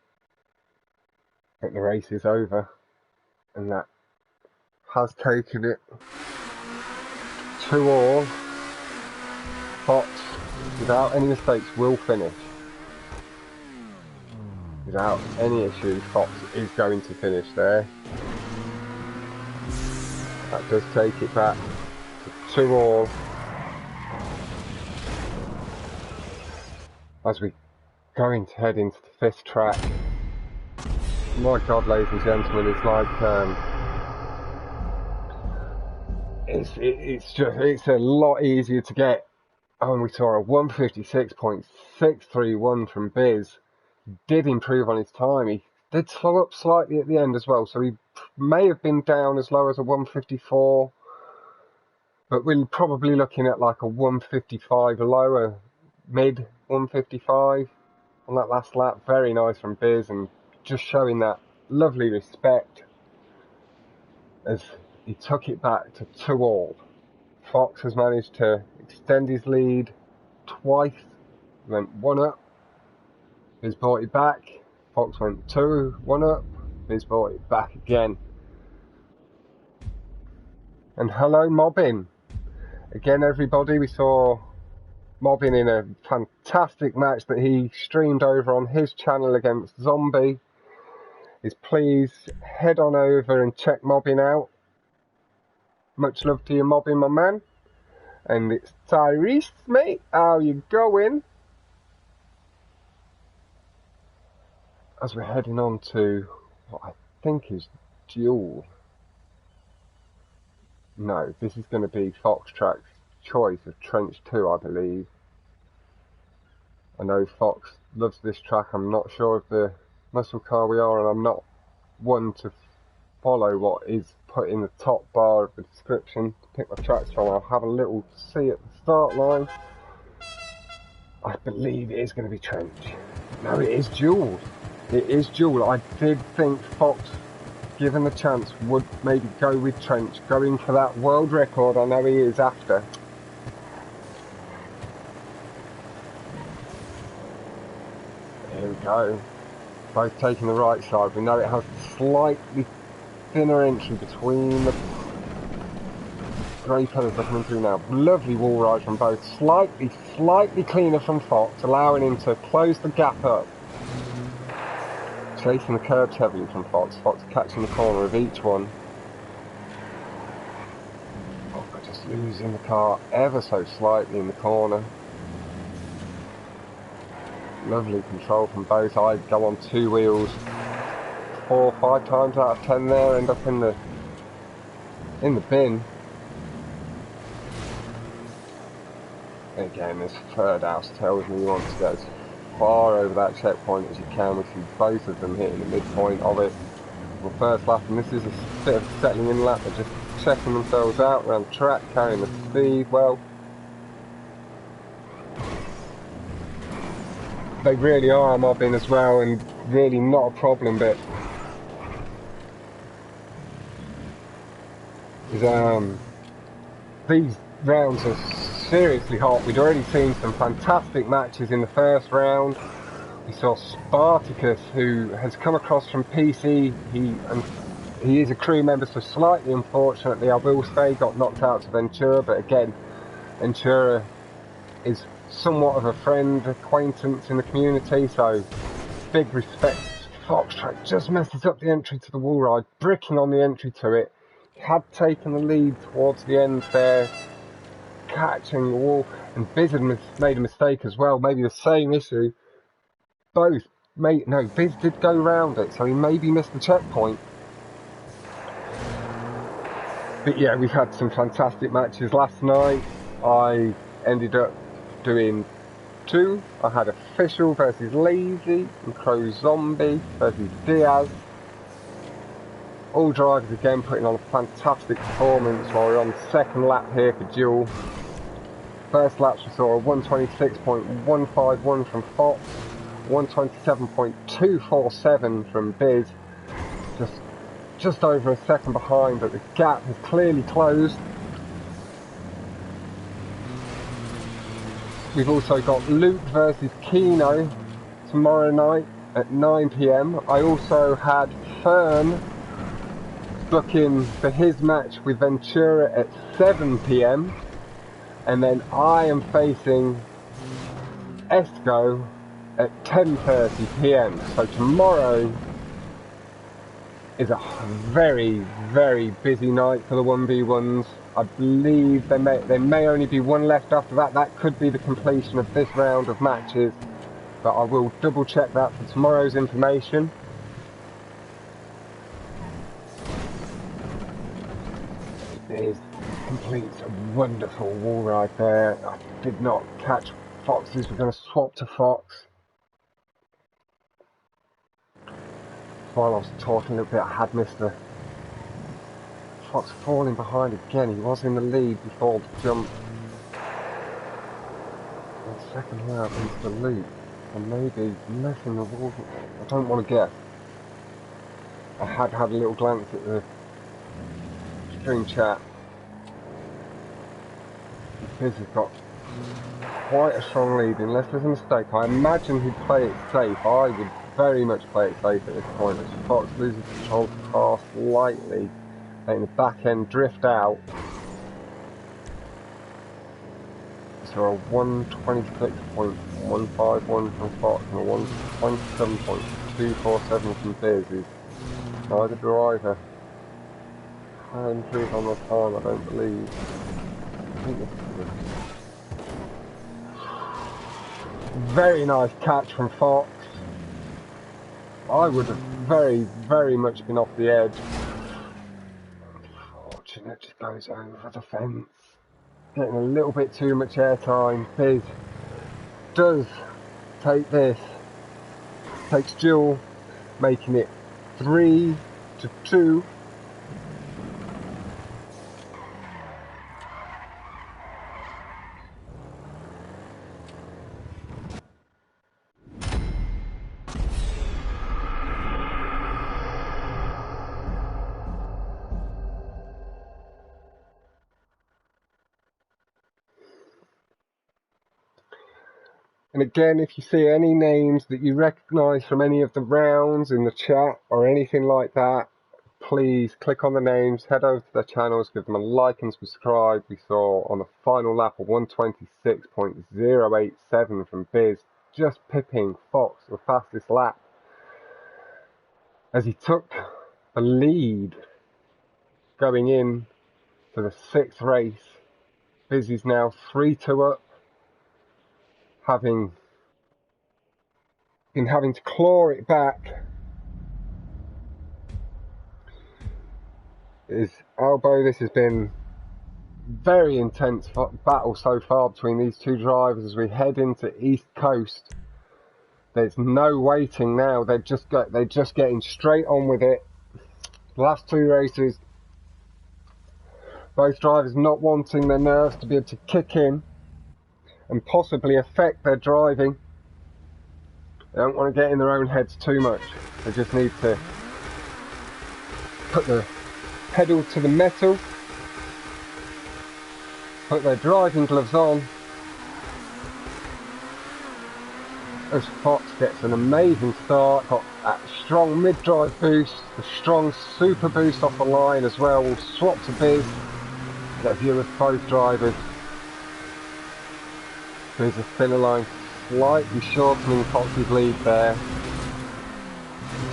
But the race is over, and that has taken it 2-all. Fox, without any mistakes, will finish. Without any issues, Fox is going to finish there. That does take it back to 2-all. As we going to head into the 5th track. My God, ladies and gentlemen, it's like it's a lot easier to get. And we saw a 1:56.631 from Biz. He did improve on his time. He did slow up slightly at the end as well, so he may have been down as low as a 1:54. But we're probably looking at like a 1:55 lower, mid 1:55 on that last lap. Very nice from Biz, and just showing that lovely respect as he took it back to 2-all. Fox has managed to extend his lead twice, went 1 up, Biz brought it back, Fox went 1 up, Biz brought it back again. And hello Mobbin. Again everybody, we saw Mobbin in a fantastic match that he streamed over on his channel against Zombie. Please head on over and check Mobbin out. Much love to you, Mobbin, my man. And it's Tyrese, mate. How you going? As we're heading on to what I think is dual. No, this is going to be FoxTracK's choice of Trench 2, I believe. I know Fox loves this track. I'm not sure of the muscle car we are, and I'm not one to follow what is put in the top bar of the description to pick my tracks from. I'll have a little see at the start line. I believe it is going to be Trench. No, it is dual. It is dual. I did think Fox, given the chance, would maybe go with Trench, going for that world record I know he is after. Here we go. Both taking the right side. We know it has slightly thinner entry between the grey pillars they're coming through now. Lovely wall ride from both. Slightly cleaner from Fox, allowing him to close the gap up. Chasing the curbs heavily from Fox. Fox catching the corner of each one. Oh, I just losing the car ever so slightly in the corner. Lovely control from both. I go on two wheels 4 or 5 times out of 10 there, end up in the bin. Again, this third house tells me you want to go as far over that checkpoint as you can. We see both of them hitting the midpoint of it. The first lap, and this is a bit of a settling in lap. They're just checking themselves out around the track, carrying the speed well. They really are mobbing as well, and really not a problem, but these rounds are seriously hot. We'd already seen some fantastic matches in the first round. We saw Spartacus, who has come across from PC. He is a crew member, so slightly unfortunately, I will say, got knocked out to Ventura, but again, Ventura is somewhat of a friend, acquaintance in the community, so big respect. FoxTracK just messes up the entry to the wall ride, bricking on the entry to it. He had taken the lead towards the end there, catching the wall, and Biz had made a mistake as well, maybe the same issue. Biz did go round it, so he maybe missed the checkpoint. But yeah, we've had some fantastic matches last night. I ended up doing 2. I had Official versus Lazy and Crow Zombie versus Diaz. All drivers again putting on a fantastic performance while we're on the second lap here for Duel. First laps we saw a 126.151 from Fox, 127.247 from Biz. Just over a second behind, but the gap has clearly closed. We've also got Luke versus Kino tomorrow night at 9 PM. I also had Fern booking for his match with Ventura at 7 PM. And then I am facing Esco at 10:30 PM. So tomorrow is a very, very busy night for the 1v1s. I believe there may only be one left after that. That could be the completion of this round of matches, but I will double check that for tomorrow's information. It completes a wonderful wall ride there. I did not catch Fox's. We're going to swap to Fox. While I was talking a little bit, I had missed the Fox falling behind again. He was in the lead before the jump. And second lap into the loop. And maybe messing the wall. I don't want to guess. I had a little glance at the stream chat. Biz has got quite a strong lead. Unless there's a mistake, I imagine he'd play it safe. I would very much play it safe at this point. As Fox loses control of the car slightly, letting the back end drift out. So a 126.151 from Fox and a 127.247 from Biz is neither driver can improve on the time, I don't believe. I think this is good. Very nice catch from Fox. I would have very, very much been off the edge. Unfortunate, just goes over the fence. Getting a little bit too much airtime. Biz does take this. Takes Duel, making it 3-2. And again, if you see any names that you recognise from any of the rounds in the chat or anything like that, please click on the names, head over to their channels, give them a like and subscribe. We saw on the final lap a 126.087 from Biz, just pipping Fox the fastest lap as he took the lead going in to the 6th race Biz is now 3-2 up, having been having to claw it back. His elbow, this has been very intense battle so far between these two drivers as we head into East Coast. There's no waiting now, they're just getting straight on with it. The last two races, both drivers not wanting their nerves to be able to kick in and possibly affect their driving. They don't want to get in their own heads too much. They just need to put the pedal to the metal, put their driving gloves on, as Fox gets an amazing start. Got that strong mid-drive boost, the strong super boost off the line as well. We'll swap to Biz, get a view of both drivers. There's a thinner line, slightly shortening Fox's lead there.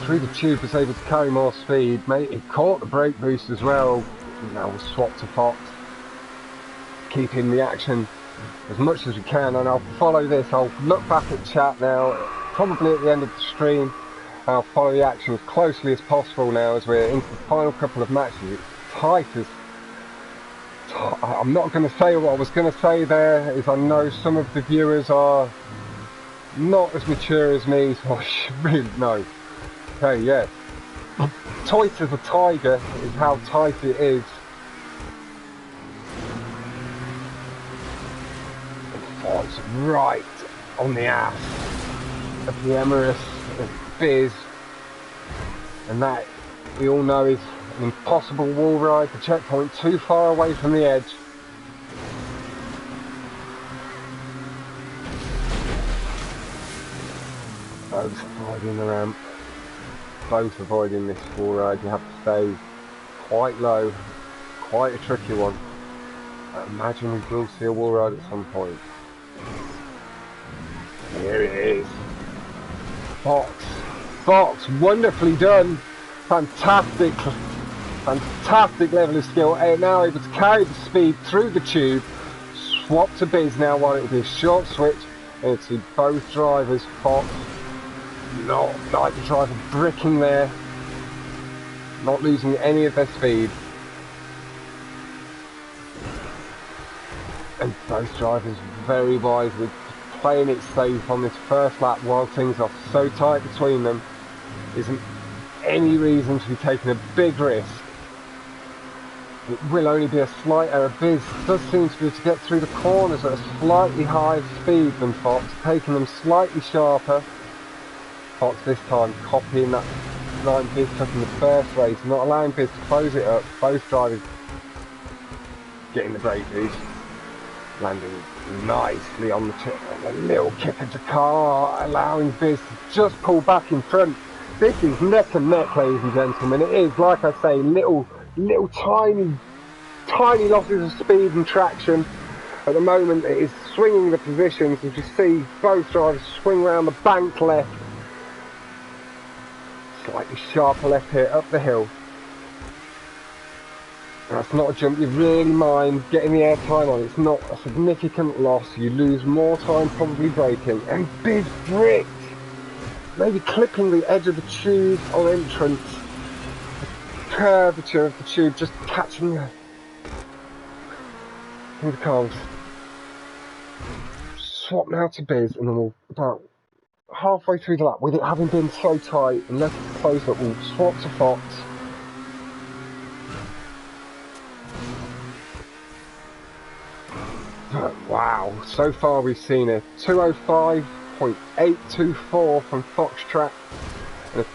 Through the tube was able to carry more speed, mate. It caught the brake boost as well. Now we'll swap to Fox, keeping the action as much as we can, and I'll follow this. I'll look back at chat now, probably at the end of the stream. I'll follow the action as closely as possible now as we're into the final couple of matches. It's tight as... I'm not going to say what I was going to say there, is I know some of the viewers are not as mature as me, so I should really know. Okay, yeah. Tight as a tiger is how tight it is. It's right on the ass of the Emirates of Biz, and that we all know is an impossible wall ride. The checkpoint too far away from the edge. Both avoiding the ramp, both avoiding this wall ride. You have to stay quite low, quite a tricky one. I imagine we will see a wall ride at some point. Here it is. Fox, wonderfully done. Fantastic level of skill. Now able to carry the speed through the tube. Swap to Biz now while it will be a short switch. And see both drivers, Fox, not like the driver bricking there, not losing any of their speed. And both drivers very wisely playing it safe on this first lap while things are so tight between them. Isn't any reason to be taking a big risk. It will only be a slight error. Biz does seem to be able to get through the corners at a slightly higher speed than Fox, taking them slightly sharper. Fox this time copying that line Biz took in the first race, not allowing Biz to close it up. Both drivers getting the brake boost, landing nicely on the tip, and a little kick into car, allowing Biz to just pull back in front. This is neck and neck, ladies and gentlemen. It is, like I say, little tiny losses of speed and traction. At the moment it is swinging the positions, as you see both drivers swing around the bank left, slightly sharper left here up the hill. That's not a jump you really mind getting the air time on. It's not a significant loss. You lose more time probably braking. And Biz bricked, maybe clipping the edge of the tube on entrance. The curvature of the tube just catching her in the cars. Swap now to Biz, and then we'll, about halfway through the lap, with it having been so tight and left it close up, we'll swap to Fox. Wow, so far we've seen a 205.824 from FoxTracK and a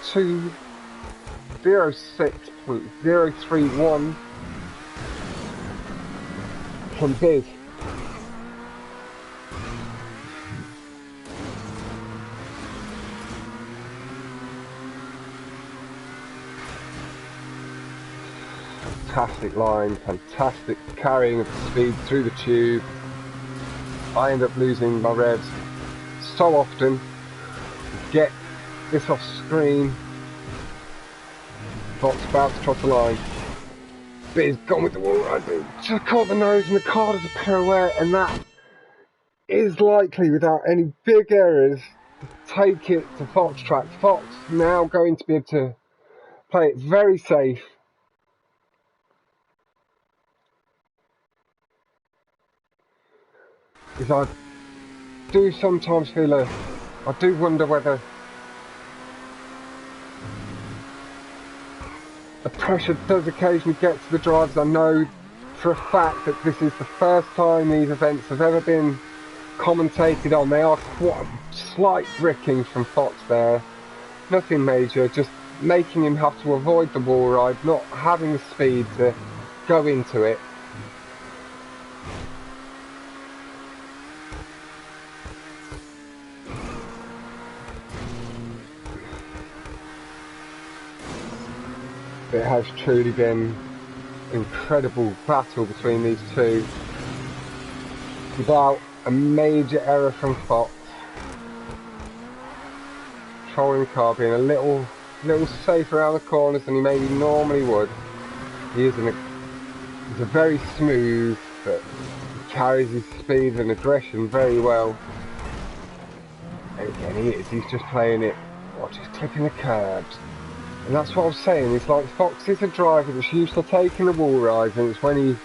206.031 from Biz. Fantastic line, fantastic carrying of the speed through the tube. I end up losing my revs so often. Get this off screen. Fox about to cross the line. Biz gone with the wall ride, just caught the nose and the car does a pirouette, and that is likely, without any big errors, to take it to FoxTracK. Fox now going to be able to play it very safe. Because I do sometimes feel I do wonder whether the pressure does occasionally get to the drivers. I know for a fact that this is the first time these events have ever been commentated on. They are quite slight bricking from Fox there. Nothing major, just making him have to avoid the wall ride, not having the speed to go into it. It has truly been an incredible battle between these two, without a major error from Fox. Controlling the car, being a little safer around the corners than he maybe normally would. He's a very smooth, but he carries his speed and aggression very well. And again, he's just playing it, just clipping the curbs. And that's what I was saying, it's like Fox is a driver that's used to taking the wall rides, and it's when he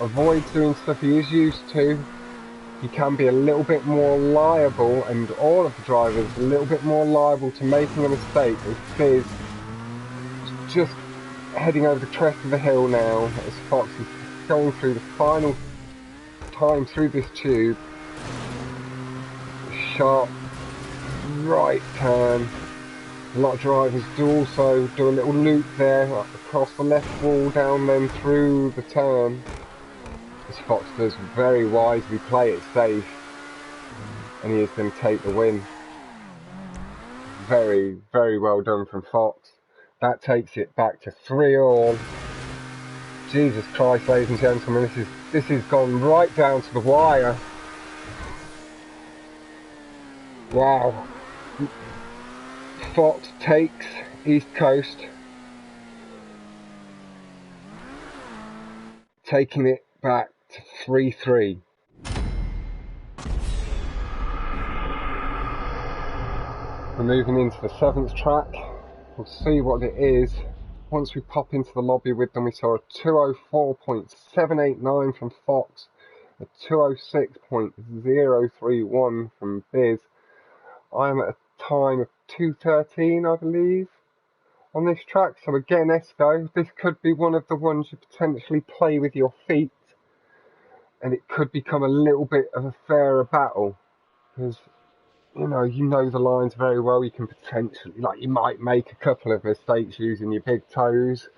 avoids doing stuff he is used to, he can be a little bit more liable, and all of the drivers a little bit more liable to making a mistake. As Biz is just heading over the crest of the hill now, as Fox is going through the final time through this tube. A sharp right turn. A lot of drivers do also do a little loop there, across the left wall, down then through the turn. As Fox does very wisely play it safe, and he is going to take the win. Very, very well done from Fox. That takes it back to 3-all. Jesus Christ, ladies and gentlemen, this has gone right down to the wire. Wow. Fox takes East Coast, taking it back to 3-3. We're moving into the 7th track. We'll see what it is. Once we pop into the lobby with them, we saw a 204.789 from Fox, a 206.031 from Biz. I am at a time of 2:13, I believe, on this track. So again, Esco, this could be one of the ones you potentially play with your feet, and it could become a little bit of a fairer battle, because you know the lines very well. You can potentially, you might make a couple of mistakes using your big toes,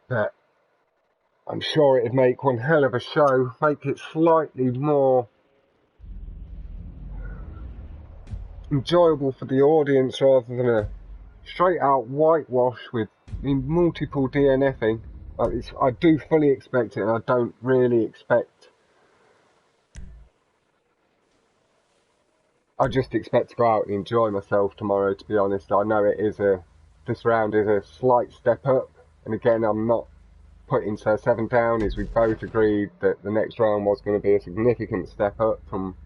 but I'm sure it'd make one hell of a show, make it slightly more enjoyable for the audience rather than a straight out whitewash with multiple DNFing. I do fully expect it, and I don't really expect. I just expect to go out and enjoy myself tomorrow, to be honest. I know this round is a slight step up, and again, I'm not putting Sir 7 down, as we both agreed that the next round was going to be a significant step up from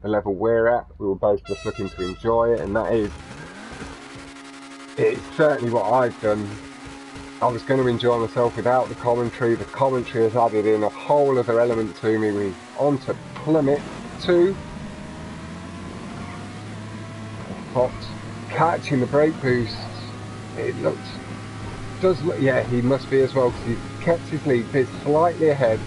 the level we're at. We were both just looking to enjoy it, and it's certainly what I've done. I was going to enjoy myself without the commentary. The commentary has added in a whole other element to me. We on to Plummet 2. Fox catching the brake boosts. It does look, yeah, he must be as well, because he kept his lead bit slightly ahead.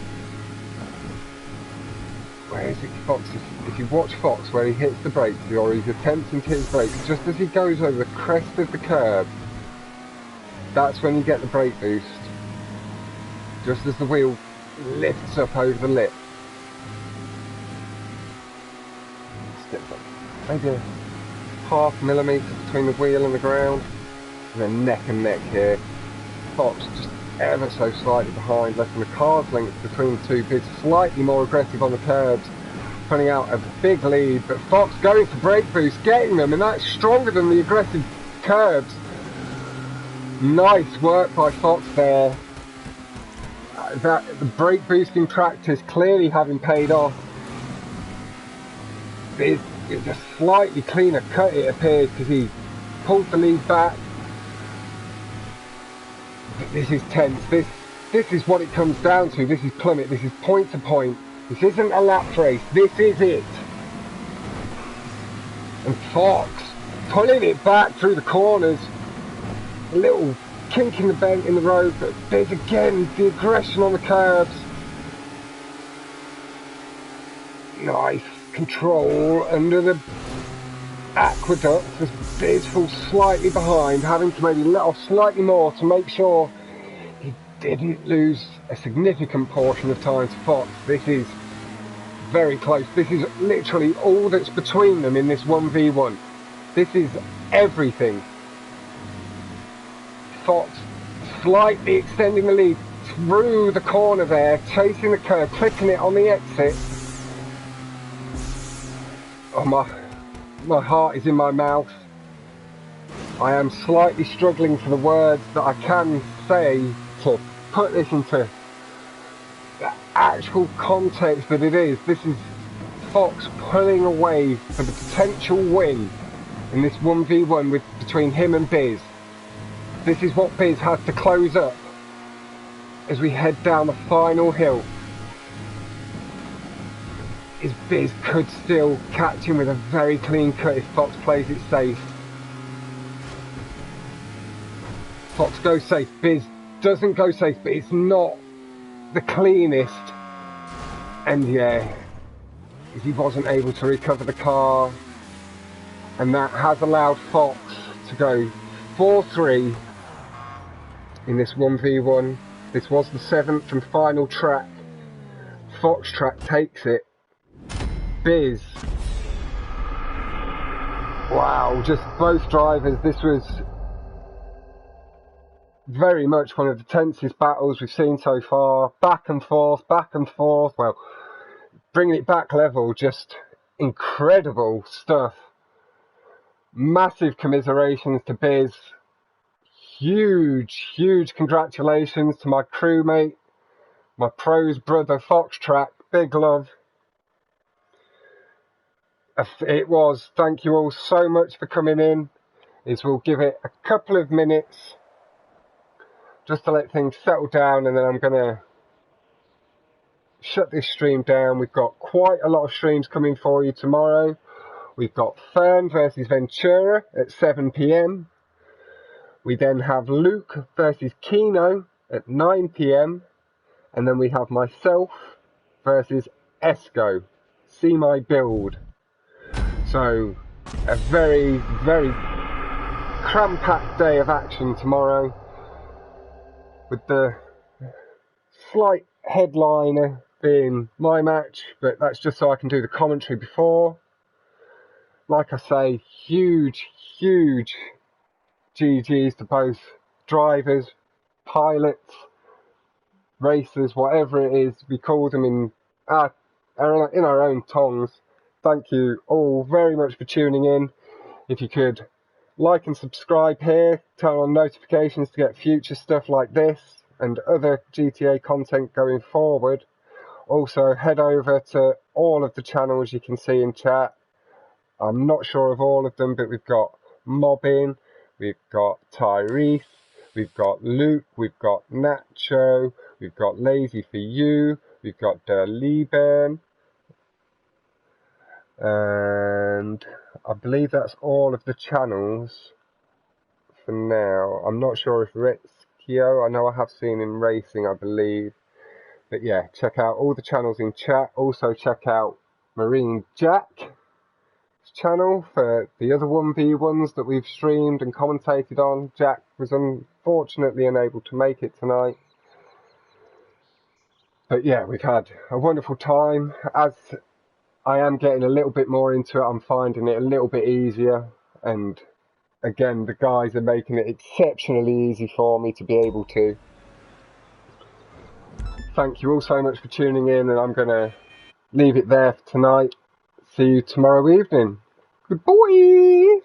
Where is it, Fox? If you watch Fox where he hits the brakes, or he's attempting to hit his brakes, just as he goes over the crest of the curb, that's when you get the brake boost. Just as the wheel lifts up over the lip. Maybe a half millimetre between the wheel and the ground. And then neck and neck here. Fox just ever so slightly behind, less than a car's length between the two bids, slightly more aggressive on the curbs, putting out a big lead, but Fox going for brake boost, getting them, and that's stronger than the aggressive curbs. Nice work by Fox there. that the brake boosting practice clearly having paid off. It's a slightly cleaner cut, it appears, because he pulled the lead back. But this is tense. This is what it comes down to. This is plummet. This is point to point. This isn't a lap race. This is it. And Fox pulling it back through the corners. A little kink in the road, but there's again the aggression on the curbs. Nice control under the aqueduct as Biz falls slightly behind, having to maybe let off slightly more to make sure he didn't lose a significant portion of time to Fox. This is very close. This is literally all that's between them in this 1v1. This is everything. Fox slightly extending the lead through the corner there, chasing the curve, clipping it on the exit. Oh, my heart is in my mouth. I am slightly struggling for the words that I can say to put this into the actual context that it is. This is Fox pulling away for the potential win in this 1v1 between him and Biz. This is what Biz has to close up as we head down the final hill. His Biz could still catch him with a very clean cut if Fox plays it safe. Fox goes safe, Biz doesn't go safe, but it's not the cleanest. And yeah, he wasn't able to recover the car, and that has allowed Fox to go 4-3 in this 1v1. This was the 7th and final track. FoxTracK takes it. Biz. Wow, just both drivers. This was very much one of the tensest battles we've seen so far. Back and forth. Well, bringing it back level, just incredible stuff. Massive commiserations to Biz. Huge congratulations to my crewmate, my pro's brother FoxTracK. Big love. It was. Thank you all so much for coming in. We'll give it a couple of minutes just to let things settle down, and then I'm going to shut this stream down. We've got quite a lot of streams coming for you tomorrow. We've got Fern versus Ventura at 7 PM. We then have Luke versus Kino at 9 PM. And then we have myself versus Esco. See my build. So, a very cram-packed day of action tomorrow, with the slight headliner being my match, but that's just so I can do the commentary before. Like I say, huge GGs to both drivers, pilots, racers, whatever it is we call them in our own tongues. Thank you all very much for tuning in. If you could like and subscribe here, turn on notifications to get future stuff like this and other GTA content going forward. Also head over to all of the channels you can see in chat. I'm not sure of all of them, but we've got Mobbin, we've got Tyrese, we've got Luke, we've got Nacho, we've got Lazy for You, we've got Der Lieben, and I believe that's all of the channels for now. I'm not sure if Ritzkio, I know I have seen him racing, I believe. But yeah, check out all the channels in chat. Also check out Marine Jack's channel for the other 1v1s that we've streamed and commentated on. Jack was unfortunately unable to make it tonight. But yeah, we've had a wonderful time. As I am getting a little bit more into it, I'm finding it a little bit easier, and again, the guys are making it exceptionally easy for me to be able to. Thank you all so much for tuning in, and I'm going to leave it there for tonight. See you tomorrow evening. Good boy!